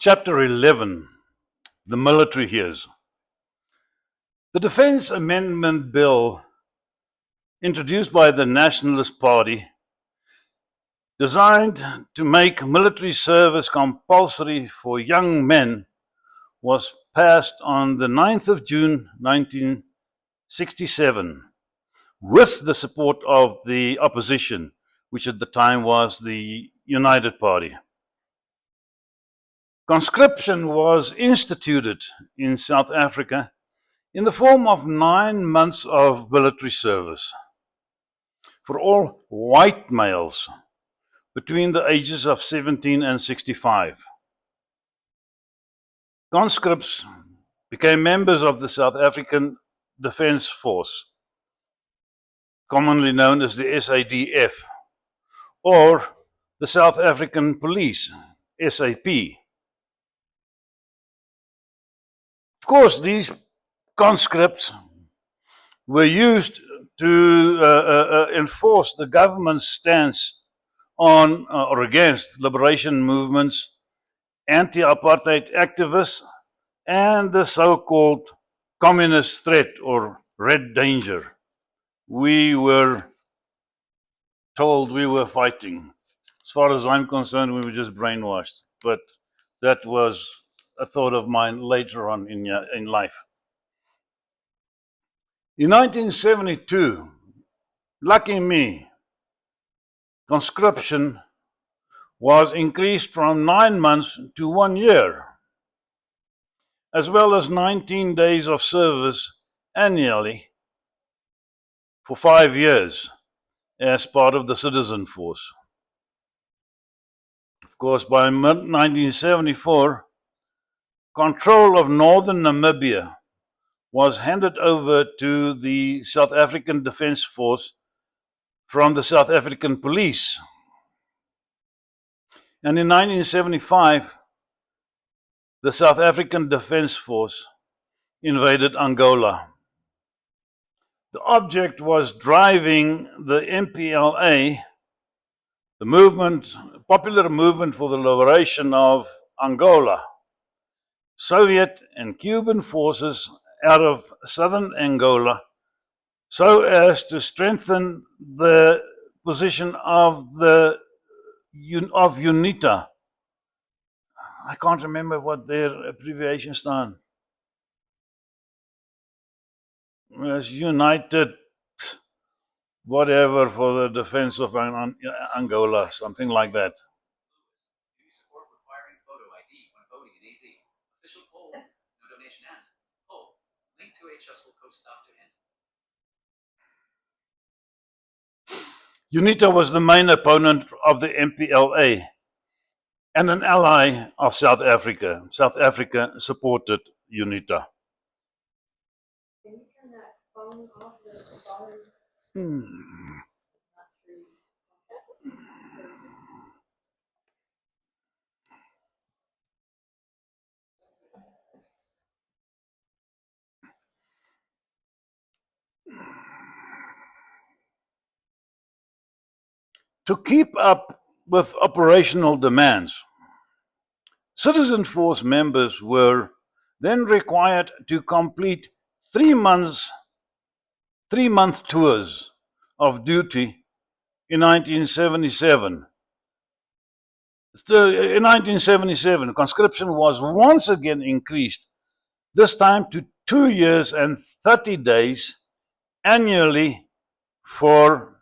Chapter 11, the military years. The Defence Amendment Bill, introduced by the Nationalist Party, designed to make military service compulsory for young men, was passed on the 9th of June 1967 with the support of the opposition, which at the time was the United Party. Conscription was instituted in South Africa in the form of 9 months of military service for all white males between the ages of 17 and 65. Conscripts became members of the South African Defence Force, commonly known as the SADF, or the South African Police, SAP. Of course, these conscripts were used to enforce the government's stance on or against liberation movements, anti-apartheid activists, and the so-called communist threat or red danger. We were told we were fighting. As far as I'm concerned, we were just brainwashed, but that was a thought of mine later on in life. In 1972, lucky me, conscription was increased from 9 months to 1 year, as well as 19 days of service annually for 5 years as part of the citizen force. Of course, by mid-1974, control of northern Namibia was handed over to the South African Defence Force from the South African Police. And in 1975, the South African Defence Force invaded Angola. The object was driving the MPLA, the popular movement for the liberation of Angola, Soviet and Cuban forces out of southern Angola, so as to strengthen the position of UNITA. I can't remember what their abbreviation stand. As United whatever for the defense of Angola, something like that. Do you support requiring photo ID when voting in AZ? Official poll, no donation asked. Poll, link to HS will post stop to end. UNITA was the main opponent of the MPLA and an ally of South Africa. South Africa supported UNITA. Can you turn that phone off the volume? To keep up with operational demands, citizen force members were then required to complete 3-month tours of duty in 1977. In 1977, conscription was once again increased, this time to 2 years and 30 days annually for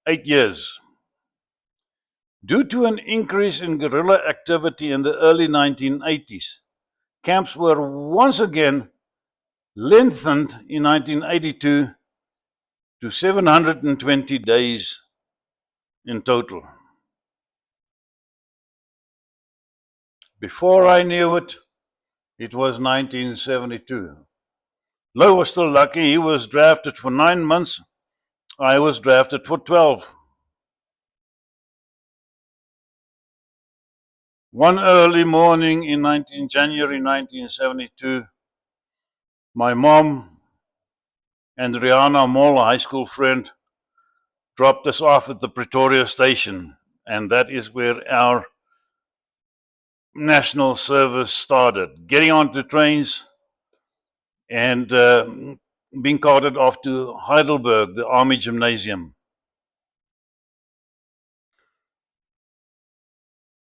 8 years. Due to an increase in guerrilla activity in the early 1980s, camps were once again lengthened in 1982 to 720 days in total. Before I knew it, it was 1972. Lou was still lucky. He was drafted for 9 months. I was drafted for 12. One early morning in January 1972, my mom and Rihanna Moll, a high school friend, dropped us off at the Pretoria station, and that is where our national service started, getting onto trains and being carted off to Heidelberg, the Army Gymnasium.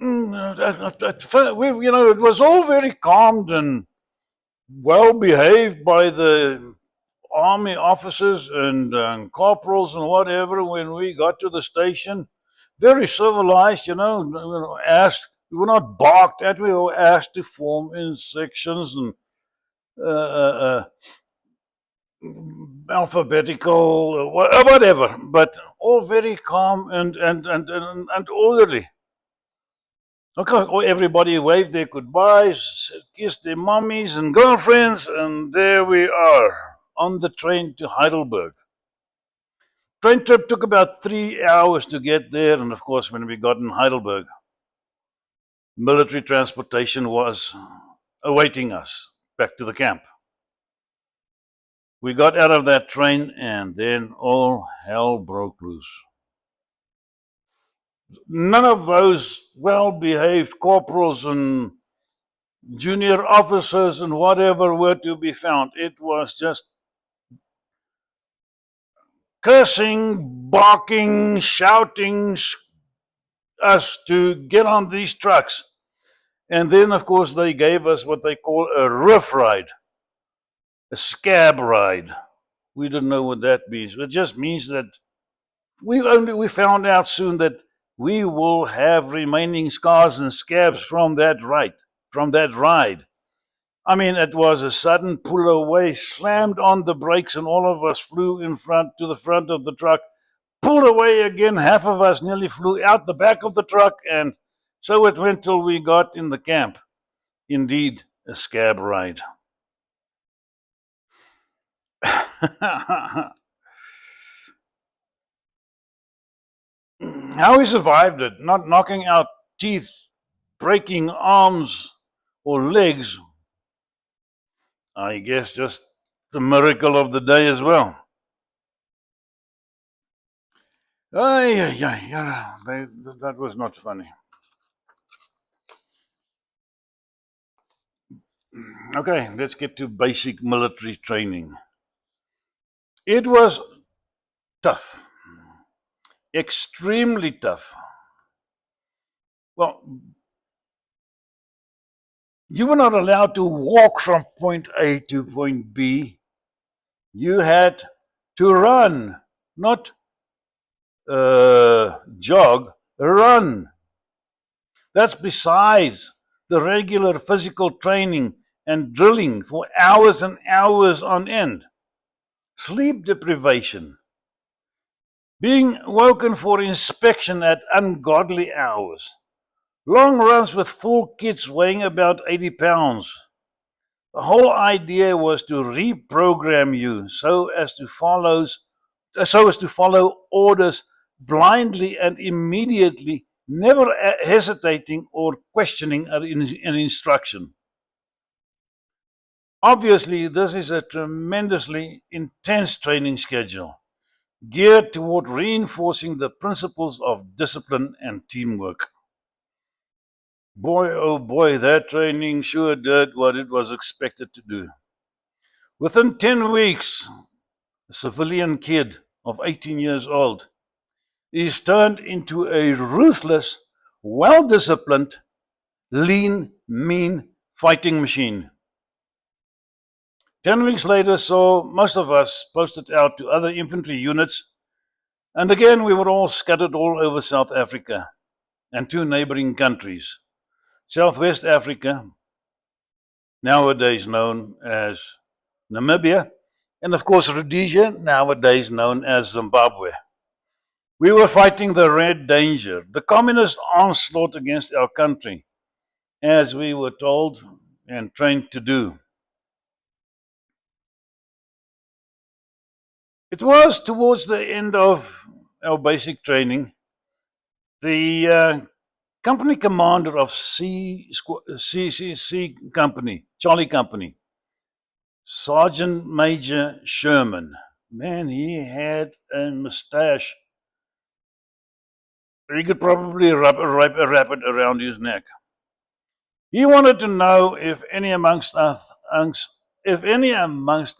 It was all very calmed and well behaved by the army officers and corporals and whatever when we got to the station. Very civilized, asked, we were not barked at, we were asked to form in sections and alphabetical, whatever, but all very calm and orderly. Okay, everybody waved their goodbyes, kissed their mummies and girlfriends, and there we are on the train to Heidelberg. Train trip took about 3 hours to get there, and of course, when we got in Heidelberg, military transportation was awaiting us back to the camp. We got out of that train, and then all hell broke loose. None of those well behaved corporals and junior officers and whatever were to be found. It was just cursing, barking, shouting us to get on these trucks. And then, of course, they gave us what they call a rough ride, a scab ride. We didn't know what that means. It just means that we found out soon that we will have remaining scars and scabs from that ride. I mean, it was a sudden pull away, slammed on the brakes, and all of us flew to the front of the truck, pulled away again. Half of us nearly flew out the back of the truck, and so it went till we got in the camp. Indeed, a scab ride. How we survived it, not knocking out teeth, breaking arms or legs, I guess just the miracle of the day as well. That was not funny. Okay, let's get to basic military training. It was tough, extremely tough. Well, you were not allowed to walk from point A to point B. You had to run, not jog, run. That's besides the regular physical training and drilling for hours and hours on end. Sleep deprivation, being woken for inspection at ungodly hours, long runs with full kits weighing about 80 pounds. The whole idea was to reprogram you so as to follow orders blindly and immediately, never hesitating or questioning an instruction. Obviously, this is a tremendously intense training schedule geared toward reinforcing the principles of discipline and teamwork. Boy, oh boy, that training sure did what it was expected to do. Within 10 weeks, a civilian kid of 18 years old is turned into a ruthless, well disciplined, lean, mean fighting machine. 10 weeks later, so most of us posted out to other infantry units, and again we were all scattered all over South Africa and two neighboring countries. Southwest Africa, nowadays known as Namibia, and of course Rhodesia, nowadays known as Zimbabwe. We were fighting the Red Danger, the communist onslaught against our country, as we were told and trained to do. It was towards the end of our basic training. The company commander of C Company, Charlie Company, Sergeant Major Sherman, man, he had a mustache. He could probably wrap it around his neck. He wanted to know if any amongst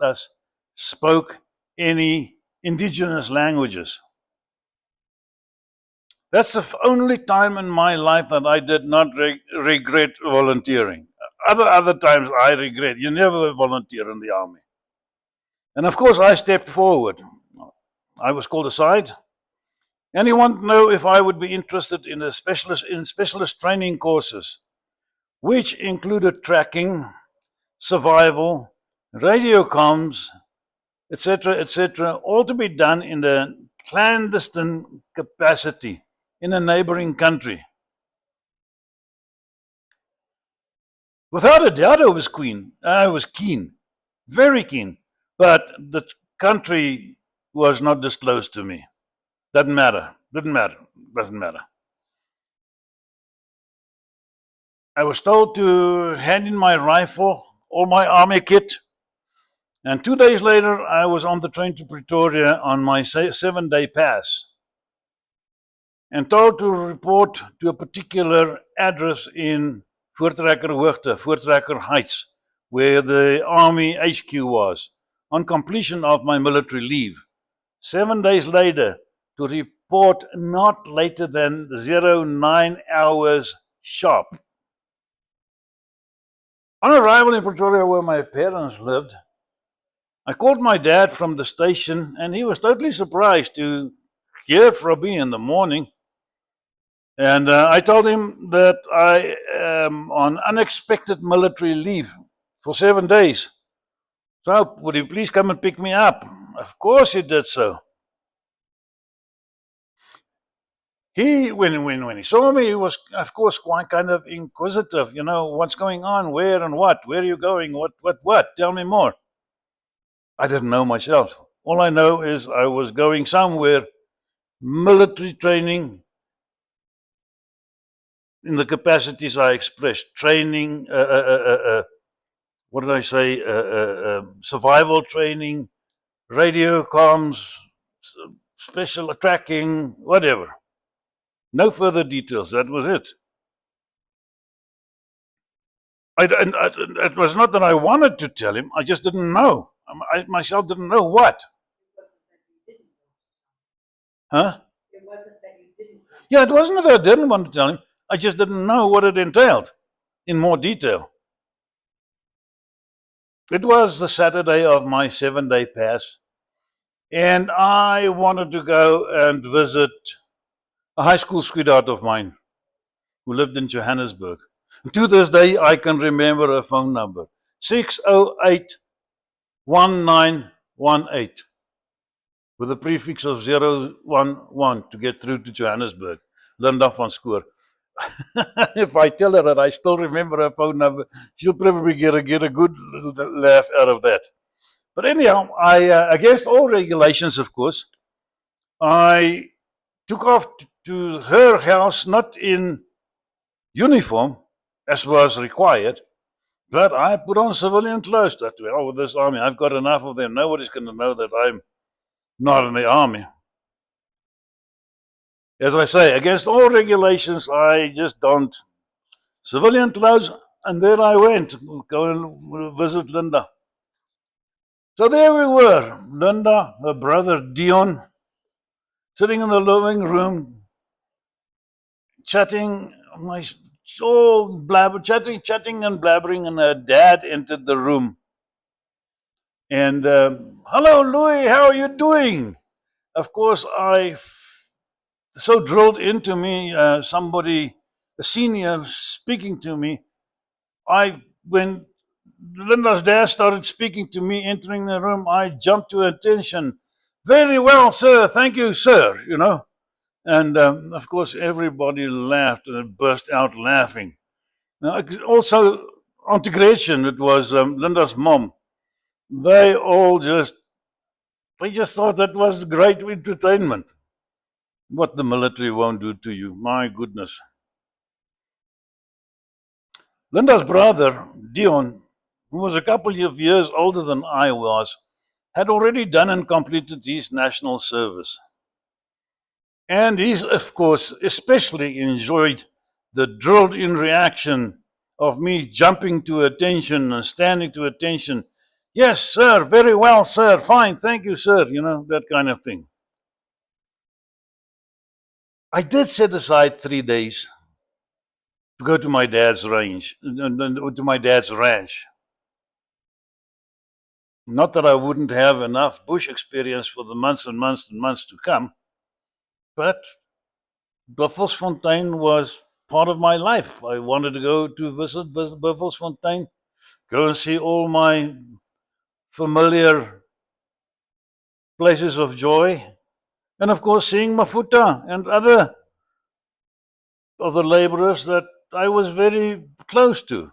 us spoke any indigenous languages. That's the only time in my life that I did not regret volunteering. Other times I regret. You never volunteer in the army. And of course, I stepped forward. I was called aside, and he wanted to know if I would be interested in specialist training courses, which included tracking, survival, radio comms, etc., all to be done in the clandestine capacity in a neighboring country. Without a doubt, I was keen, very keen, but the country was not disclosed to me. Doesn't matter. Doesn't matter. I was told to hand in my rifle, all my army kit, and 2 days later, I was on the train to Pretoria on my 7-day pass, and told to report to a particular address in Voortrekker Hoogte, Voortrekker Heights, where the Army HQ was, on completion of my military leave. 7 days later, to report not later than 09 hours sharp. On arrival in Pretoria, where my parents lived, I called my dad from the station, and he was totally surprised to hear from me in the morning. And I told him that I am on unexpected military leave for 7 days. So would he please come and pick me up? Of course he did so. When he saw me, he was, of course, quite kind of inquisitive. You know, what's going on? Where and what? Where are you going? What? Tell me more. I didn't know myself. All I know is I was going somewhere, military training, in the capacities I expressed, training, what did I say, survival training, radio comms, special tracking, whatever. No further details, that was it. It was not that I wanted to tell him, I just didn't know. I myself didn't know what. Huh? It wasn't that you didn't. Yeah, it wasn't that I didn't want to tell him, I just didn't know what it entailed in more detail. It was the Saturday of my 7-day pass, and I wanted to go and visit a high school sweetheart of mine who lived in Johannesburg. And to this day, I can remember her phone number, 608-1918, with a prefix of 011 to get through to Johannesburg, Linda van Schoor. If I tell her that I still remember her phone number, she'll probably get a good laugh out of that. But anyhow, against all regulations, of course, I took off to her house, not in uniform, as was required, but I put on civilian clothes. That well, with this army, I've got enough of them. Nobody's going to know that I'm not in the army. As I say, against all regulations, I just donned civilian clothes, and there I went, go and visit Linda. So there we were, Linda, her brother Dion, sitting in the living room, chatting, chatting and blabbering, and her dad entered the room. And, hello, Louis, how are you doing? Of course, I so drilled into me, somebody, a senior, speaking to me. When Linda's dad started speaking to me, entering the room, I jumped to attention. Very well, sir. Thank you, sir. You know. And of course, everybody laughed and burst out laughing. Now, also, Auntie Gretchen, it was Linda's mom. They just thought that was great entertainment. What the military won't do to you, my goodness. Linda's brother, Dion, who was a couple of years older than I was, had already done and completed his national service. And he, of course, especially enjoyed the drilled in reaction of me jumping to attention and standing to attention. Yes, sir, very well, sir, fine, thank you, sir, that kind of thing. I did set aside 3 days to go to my dad's range, to my dad's ranch. Not that I wouldn't have enough bush experience for the months and months and months to come, but Buffelsfontein was part of my life. I wanted to go to visit Buffelsfontein, go and see all my familiar places of joy, and of course seeing Mafuta and other of the laborers that I was very close to.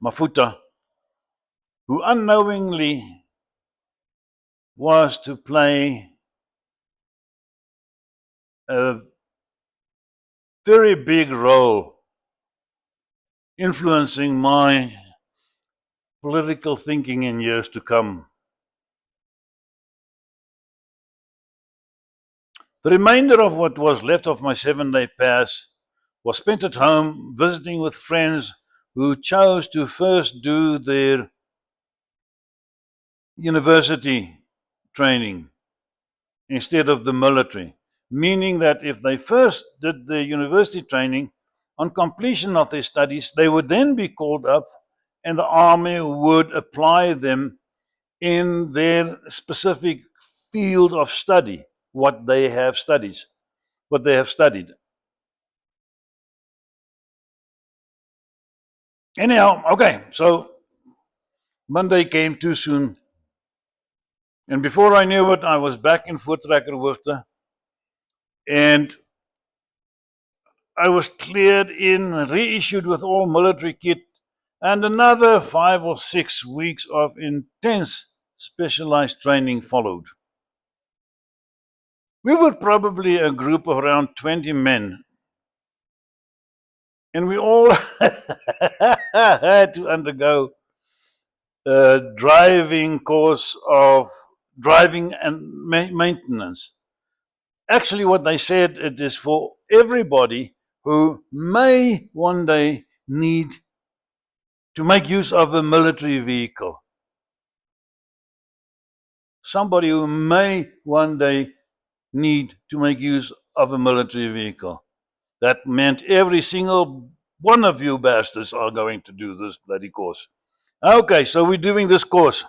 Mafuta, who unknowingly was to play a very big role influencing my political thinking in years to come. The remainder of what was left of my 7-day pass was spent at home visiting with friends who chose to first do their university training instead of the military, meaning that if they first did the university training, on completion of their studies, they would then be called up and the army would apply them in their specific field of study, what they have studied. Anyhow, okay, so Monday came too soon. And before I knew it, I was back in Voortrekkerhoogte. And I was cleared in, reissued with all military kit, and another 5 or 6 weeks of intense specialized training followed. We were probably a group of around 20 men, and we all had to undergo a driving course of driving and maintenance. Actually, what they said, it is for everybody who may one day need to make use of a military vehicle. Somebody who may one day need to make use of a military vehicle. That meant every single one of you bastards are going to do this bloody course. Okay, so we're doing this course.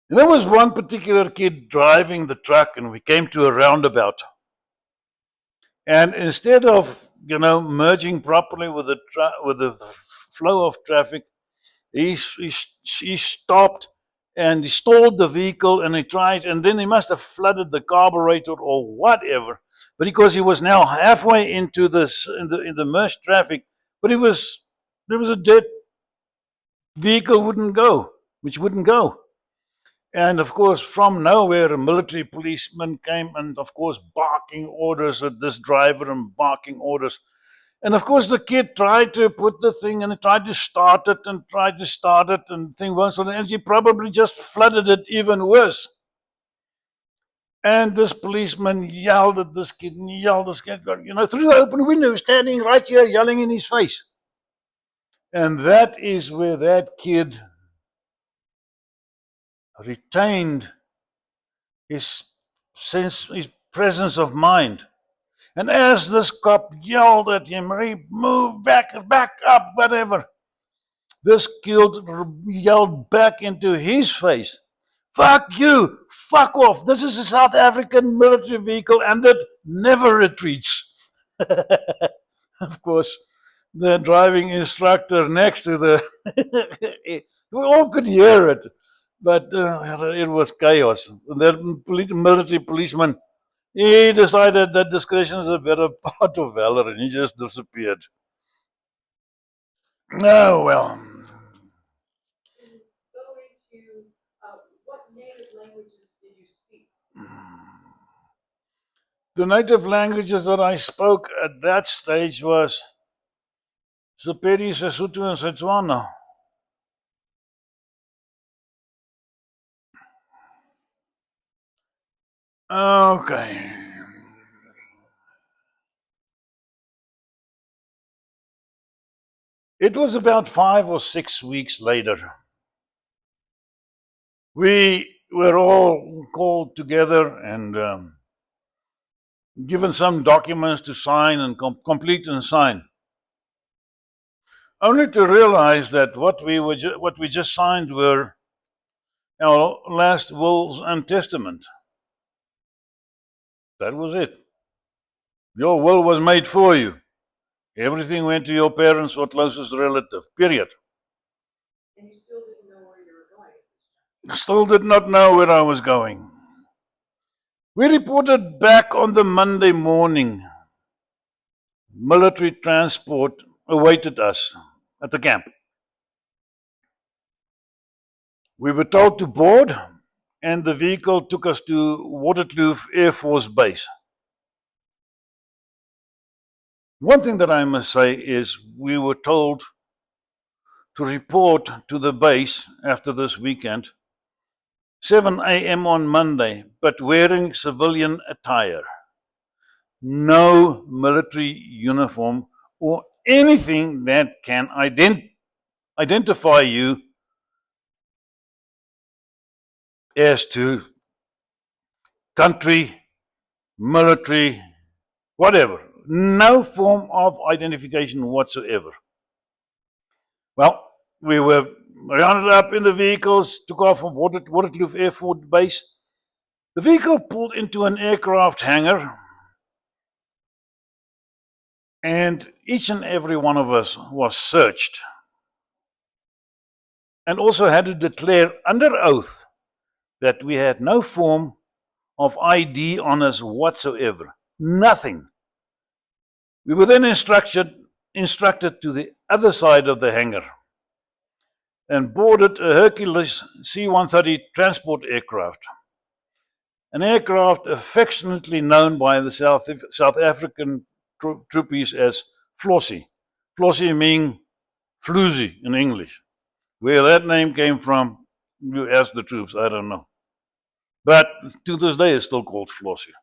And there was one particular kid driving the truck, and we came to a roundabout. And instead of merging properly with the flow of traffic, he stopped and he stalled the vehicle and he tried, and then he must have flooded the carburetor or whatever. But because he was now halfway into this in the merged traffic, but there was a dead vehicle which wouldn't go. And of course, from nowhere, a military policeman came and, of course, barking orders at this driver and barking orders. And of course, the kid tried to put the thing and he tried to start it and the thing was on the energy, probably just flooded it even worse. And this policeman yelled at this kid and yelled at this kid, through the open window, standing right here, yelling in his face. And that is where that kid retained his presence of mind. And as this cop yelled at him, move back up, whatever, this kid yelled back into his face, fuck you, fuck off, this is a South African military vehicle and it never retreats. Of course, the driving instructor next to we all could hear it, but it was chaos. The military policeman, he decided that discretion is a better part of valor, and he just disappeared. Oh, well. Go into, what native languages did you speak? The native languages that I spoke at that stage was Sepedi, Sesotho, and Setswana. Okay. It was about 5 or 6 weeks later. We were all called together and given some documents to sign and complete and sign, only to realize that what we just signed were our last wills and testament. That was it. Your will was made for you. Everything went to your parents or closest relative, period. And you still didn't know where you were going at this time. I still did not know where I was going. We reported back on the Monday morning. Military transport awaited us at the camp. We were told to board, and the vehicle took us to Waterkloof Air Force Base. One thing that I must say is we were told to report to the base after this weekend, 7 a.m. on Monday, but wearing civilian attire. No military uniform or anything that can identify you as to country, military, whatever. No form of identification whatsoever. Well, we were rounded up in the vehicles, took off from Waterkloof Air Force Base. The vehicle pulled into an aircraft hangar, and each and every one of us was searched and also had to declare under oath that we had no form of ID on us whatsoever. Nothing. We were then instructed to the other side of the hangar and boarded a Hercules C-130 transport aircraft, an aircraft affectionately known by the South African troopies as Flossie. Flossie meaning floozy in English. Where that name came from, you ask the troops, I don't know. But to this day, it's still called Flossie.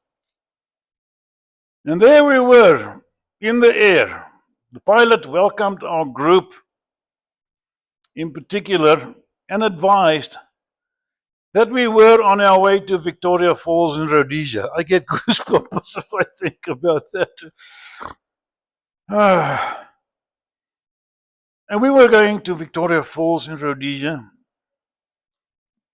And there we were in the air. The pilot welcomed our group in particular and advised that we were on our way to Victoria Falls in Rhodesia. I get goosebumps if I think about that. And we were going to Victoria Falls in Rhodesia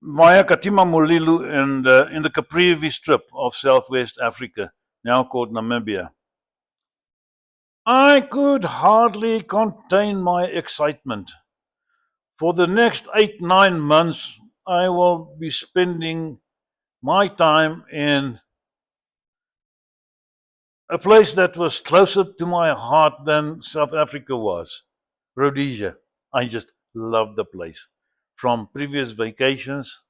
via Katima Mulilo and in the Caprivi Strip of Southwest Africa, now called Namibia. I could hardly contain my excitement. For the next 8-9 months, I will be spending my time in a place that was closer to my heart than South Africa was, Rhodesia. I just loved the place from previous vacations.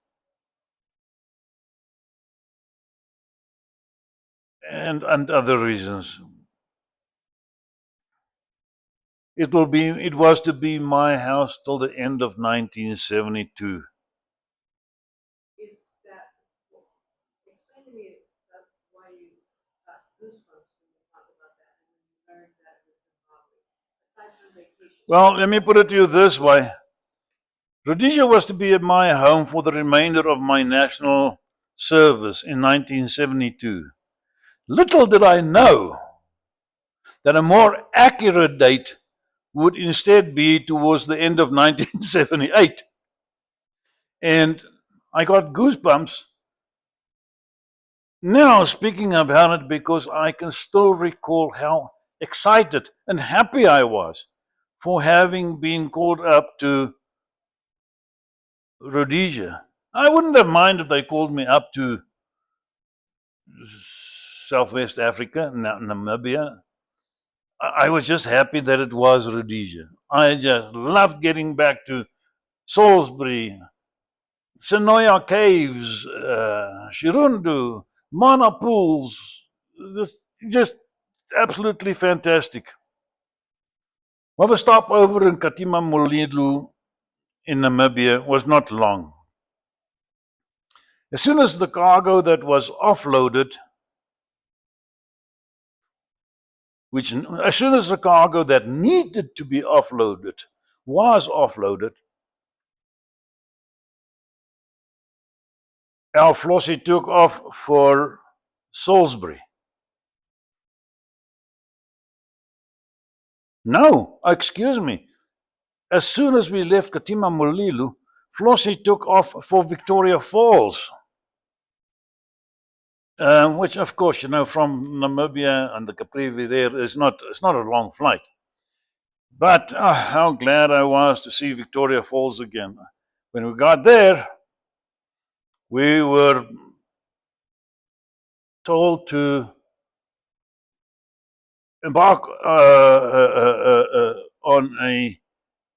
And other reasons. It was to be my house till the end of 1972. Is that, explain to me why you got goosebumps when you talk about that and when you learned that it was Zimbabwe, aside from vacation. Well, let me put it to you this way. Rhodesia was to be my home for the remainder of my national service in 1972. Little did I know that a more accurate date would instead be towards the end of 1978. And I got goosebumps now speaking about it because I can still recall how excited and happy I was for having been called up to Rhodesia. I wouldn't have minded if they called me up to Southwest Africa, Namibia. I was just happy that it was Rhodesia. I just loved getting back to Salisbury, Sonoya Caves, Shirundu, Mana Pools. Just absolutely fantastic. Well, the stopover in Katima Mulilo in Namibia was not long. As soon as the cargo that was offloaded, which as soon as the cargo that needed to be offloaded was offloaded, our Flossie took off for Salisbury. No, excuse me. As soon as we left Katima Mulilo, Flossie took off for Victoria Falls. Which, of course, from Namibia and the Caprivi there it's not a long flight. But how glad I was to see Victoria Falls again. When we got there, we were told to embark on a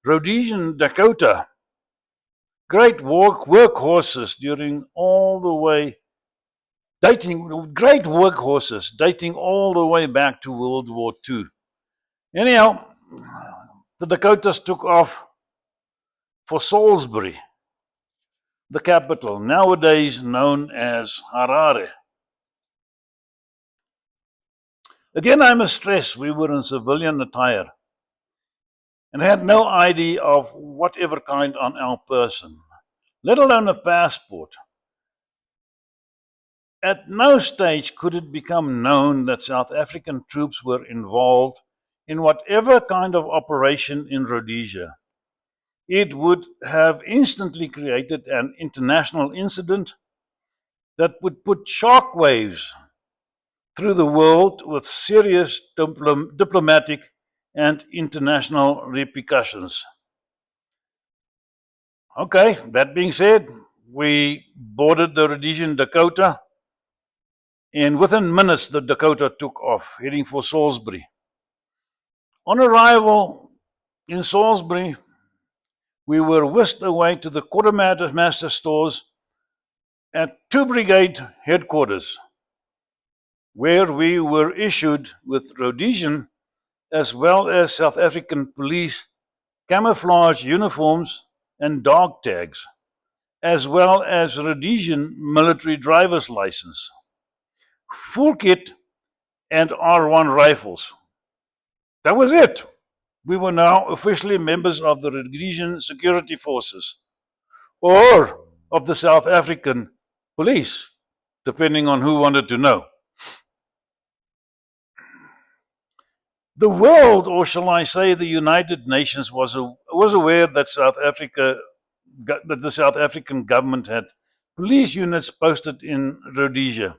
Rhodesian Dakota. Great workhorses dating all the way back to World War II. Anyhow, the Dakotas took off for Salisbury, the capital, nowadays known as Harare. Again, I must stress we were in civilian attire and had no ID of whatever kind on our person, let alone a passport. At no stage could it become known that South African troops were involved in whatever kind of operation in Rhodesia. It would have instantly created an international incident that would put shockwaves through the world with serious diplomatic and international repercussions. Okay, that being said, we boarded the Rhodesian Dakota, and within minutes the Dakota took off, heading for Salisbury. On arrival in Salisbury, we were whisked away to the quartermaster stores at 2 Brigade headquarters, where we were issued with Rhodesian as well as South African police camouflage uniforms and dog tags, as well as Rhodesian military driver's license, full kit, and R1 rifles. That was it. We were now officially members of the Rhodesian Security Forces, or of the South African Police, depending on who wanted to know. The world, or shall I say the United Nations, was aware that the South African government had police units posted in Rhodesia.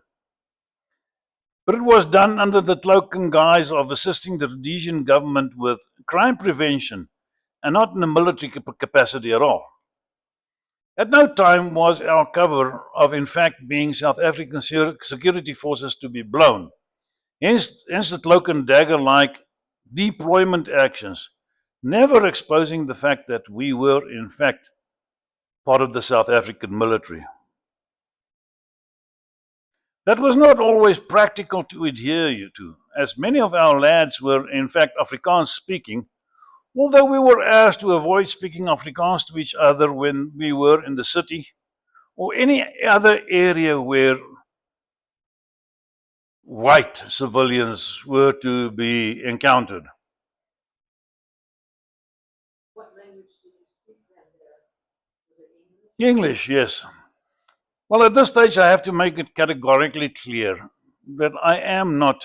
But it was done under the cloak and guise of assisting the Rhodesian government with crime prevention and not in a military capacity at all. At no time was our cover of, in fact, being South African security forces to be blown. Hence the cloak and dagger-like deployment actions, never exposing the fact that we were, in fact, part of the South African military. That was not always practical to adhere to, as many of our lads were, in fact, Afrikaans speaking, although we were asked to avoid speaking Afrikaans to each other when we were in the city or any other area where white civilians were to be encountered. What language did you speak then there? Was it English? English, yes. Well, at this stage, I have to make it categorically clear that I am not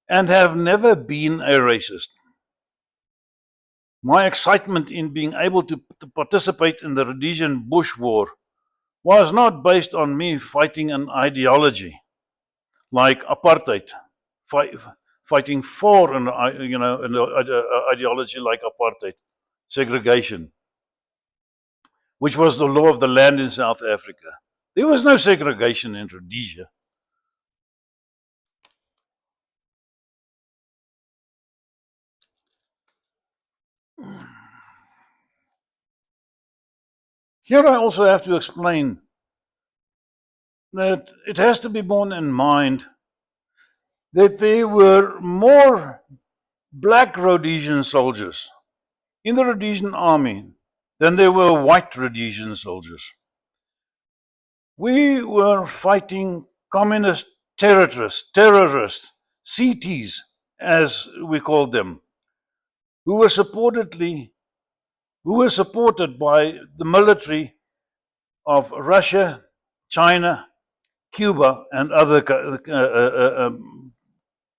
and have never been a racist. My excitement in being able to participate in the Rhodesian Bush War was not based on me fighting an ideology like apartheid, fighting for an ideology like apartheid, segregation, which was the law of the land in South Africa. There was no segregation in Rhodesia. Here I also have to explain that it has to be borne in mind that there were more black Rhodesian soldiers in the Rhodesian army than there were white Rhodesian soldiers. We were fighting communist terrorists, CTs, as we called them, who were supported by the military of Russia, China, Cuba, and other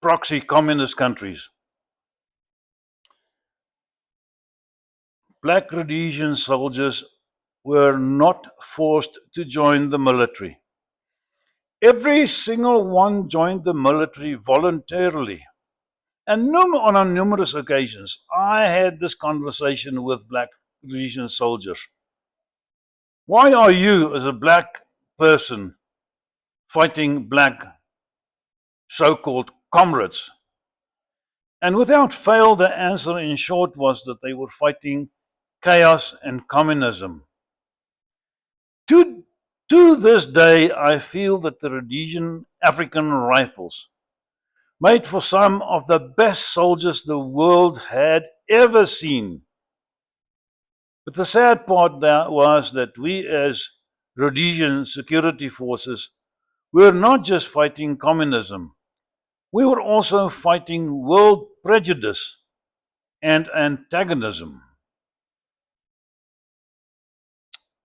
proxy communist countries. Black Rhodesian soldiers were not forced to join the military. Every single one joined the military voluntarily. And on numerous occasions, I had this conversation with Black Rhodesian soldiers. Why are you, as a black person, fighting black so-called comrades? And without fail, the answer in short was that they were fighting chaos and communism. To this day, I feel that the Rhodesian African Rifles made for some of the best soldiers the world had ever seen. But the sad part was that we as Rhodesian security forces were not just fighting communism, we were also fighting world prejudice and antagonism.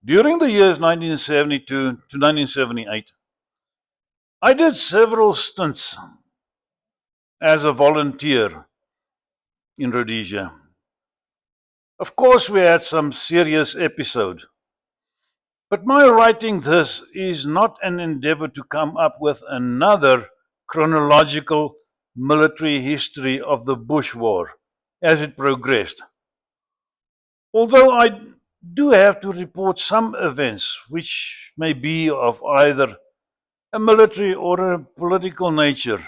During the years 1972 to 1978, I did several stints as a volunteer in Rhodesia. Of course, we had some serious episodes, but my writing this is not an endeavor to come up with another chronological military history of the Bush War as it progressed. Although I do have to report some events which may be of either a military or a political nature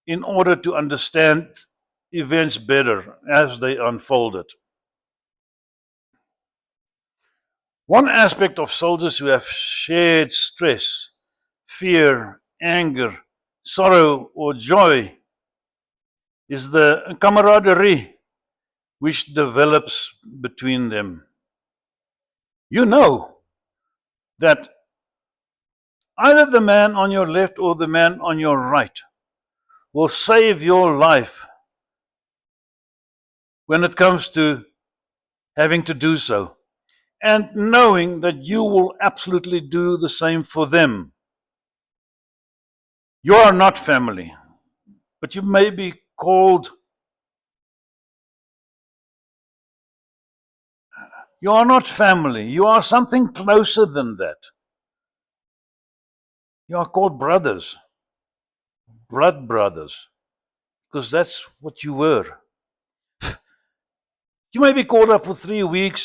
in order to understand events better as they unfolded. One aspect of soldiers who have shared stress, fear, anger, sorrow, or joy is the camaraderie which develops between them. You know that either the man on your left or the man on your right will save your life when it comes to having to do so, and knowing that you will absolutely do the same for them. You are not family, but you may be called, you are not family, you are something closer than that. You are called brothers, blood brothers, because that's what you were. You may be called up for 3 weeks